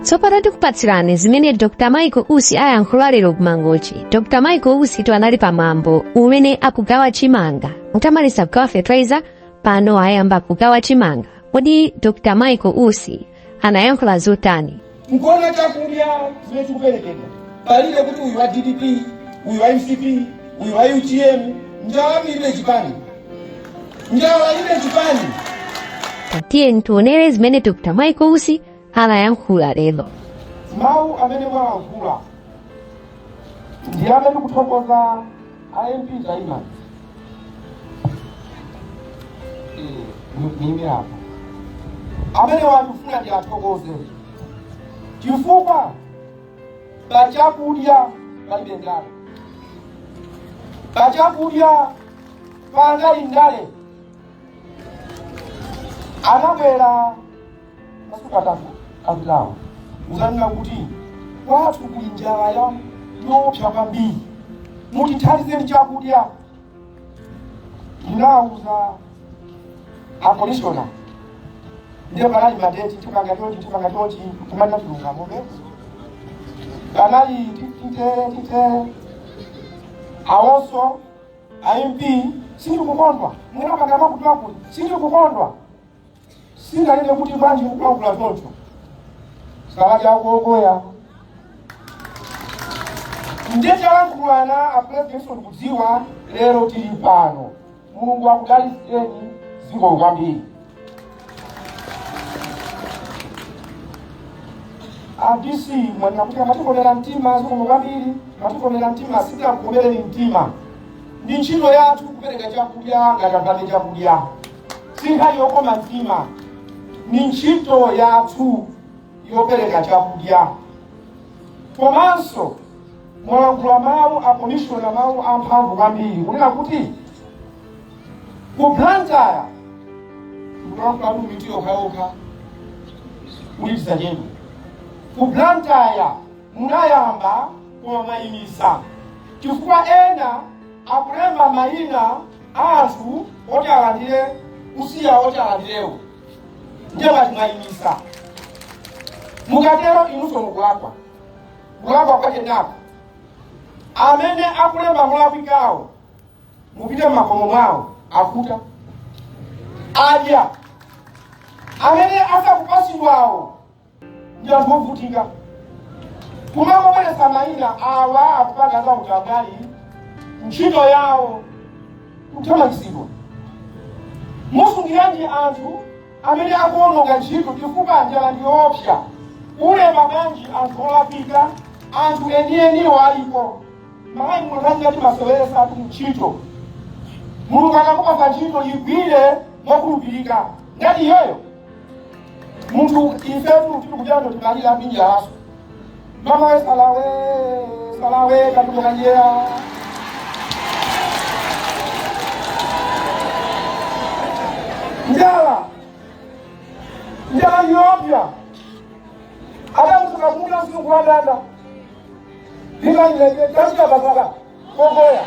Tsopano tikupatsirani zimene Dr. Michael Usi ayankhula lero kumangochi. Dr. Michael Usi anali pamwambo umene akugawa chimanga. Utamaliza kugawa fertilizer, pano ayamba kugawa chimanga. Kodi Dr. Michael Usi anayankhula zotani? Mkuona chakudya zimene tikuperekedwa palibe kuti uyu wa DDP, uyu wa MCP, uyu wa UTM, njala ilibe chipani. Njala ilibe chipani. Tatiye tuonere zimene Dr. Michael Usi anayankhula lero. Mau amene mwayankhula ndi amene kuthokoza IMP Zaima. Mimi hapa amene wakufuna ndi athokoze chifukwa pachakudya palibe njala, pachakudya pangali ndale. Anabwera masuku atatu akulawo uzanena kuti kwathu kuli njala yopsa kwambiri, mutithandizeni chakudya. Ndinawuza akomishona ndiye panali madeti tipanga chonchi kumana tulungamo panali tite awonso IMP sindikukondwa mwinapanga makutu akuli sindikukondwa singalinde kuti bwanji mukakula choncho sala chakuogoya ndiye chalankhulana apresidenti kudziwa lero tili pano. Mulungu akudalitseni ziko kwambiri. DC mwana kuti amatikomera mtima ziko kwambiri, matikomera mtima sita kukomereni mtima. Ndi ntchito yathu kupereka chakudya ngati chakudya. Sinkhali yokoma mtima. Ni ntchito yathu yopereka chakudya. Komanso mwalankhula mawu akomishona mawu amphamvu kwambiri kunena kuti kuplantaya mwalankhula miti yokhaokha ulitiza chenu. Kuplantaya munayamba kumayimisa chifukwa ena akulemba mayina anthu oti alandire kusiya oti alandirewo ndiye bati mwayimisa. Mukatero inunso mukulakwa kwachenako. Amene akulemba mulakwikawo mupite mmakomo mwawo akuta adya. Amene asakupasidwawo ndi anthu ovutika. Kumangobweretsa mayina awa akupanga za utangali ntchito yawo kuthamangitsidwa. Musungiranji anthu amene akuononga ntchito chifukwa njala ndi yoopsa. Ulema bwanji anthu olapika, anthu enieniwo alipo. Malayi mulangati masoweresa atu ntchito. Mulungu akakupasa ntchito igwire mokhulupirika. Ngati iyoyo munthu ifetu tikujano timalira minjala aso. Mama we salawe katukoka njera. Njala yopya. Ada mtu kamuda usiku dada. Lima ile katika bazara. Kogoya.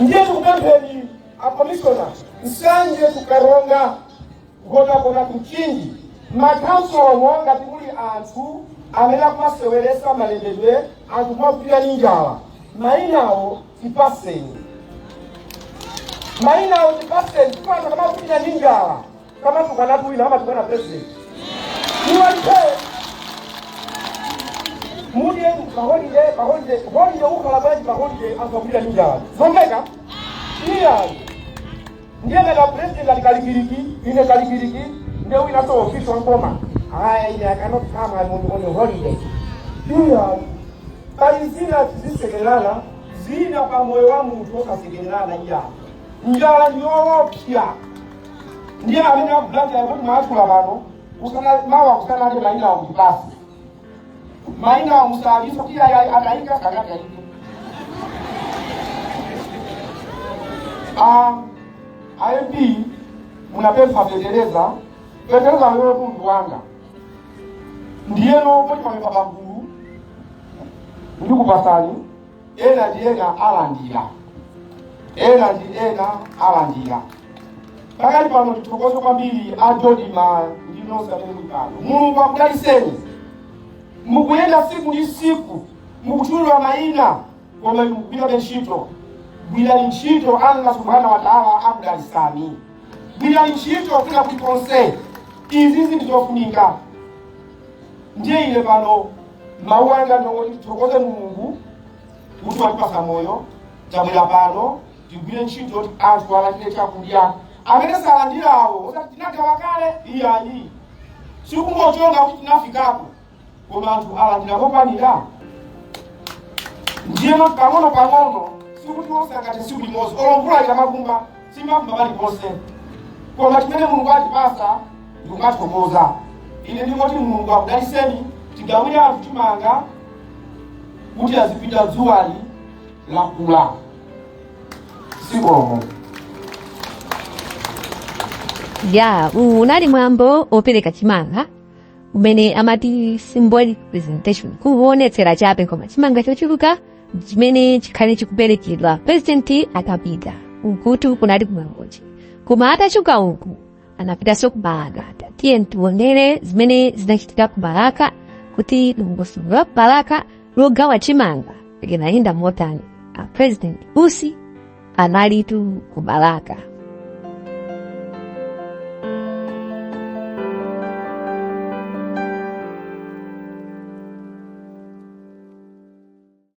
Ndiye tukupempeni akomishona. Nsanje tukaronga. Kona kuchinji. Makanso mwanga tikuli anthu amena kumaseweresa malembedwe anthu mwapira ninjala. Mainawo tipaseni. Kwa kama kupira ninjala. Kama tukanatuwina ama tukana president. Niwalipe. Mudie holiday ukalabaji holiday anthu ninjala. Zombeka? Iya. Ndiye mena president alikalikiriki, ine kalikiriki, ndiye wina so official ngoma. I cannot come on a holiday. Iya. Kalizina zisekelana, zina kwa moyo wa mtu okasekelana iya. Njala yopya. Ndiye amene akublanja yakuti mwatula pano, mawa kusana ade maina wa mkipasi. Maina wa msaliso kia ya anaika kagata hiki. IMP munapesa feteleza wewe kundu wanga. Ndiye no poti pamepapa mkulu. Ndiku pasali, ena alandira. Alandira. Pakali pano titukoso kwambiri ajodima ndino nonse amene muli pano. Mulungu akudaliseni. Mukuyenda siku ndi siku, mukutulula mayina, koma mukugwira ntchito. Gwirani ntchito, Allah subhanahu wa ta'ala akudalisani. Gwirani ntchito kwina kulikonse. Izi ndizofunika. Ndiye ine pano mawu anga ndongoti tithokoze Mulungu kuti watipasa moyo. Tabwera pano tigwire ntchito kuti anthu alandire chakudya. Amene salandirawo osati tinagawa kale iyayi. Sikungochonga kuti tinafikako, koma anthu alandira mokwanira. Ndiye pang'ono sikuti onse angati siku limodzi olomvula ikamavumba simavumba paliponse, koma chimene Mulungu atipasa ndikumathokoza. Ine ndingoti Mulungu akudaliseni. Tigawire anthu chimanga kuti azipita dzuwali lakula. Sikomo. Ya, unali mwambo opereka chimanga umene amati symbolic presentation, kuonetsera chabe koma chimanga chochuluka chimene chikhale chikuperekedwa president akapita ukuti kunali kumwangochi. Koma atachoka uku anapitanso ku Balaka. Tiye tionere zimene zinachitika ku Balaka kuti longoso la Balaka logawa chimanga linayenda motani. President Usi analitu ku Balaka.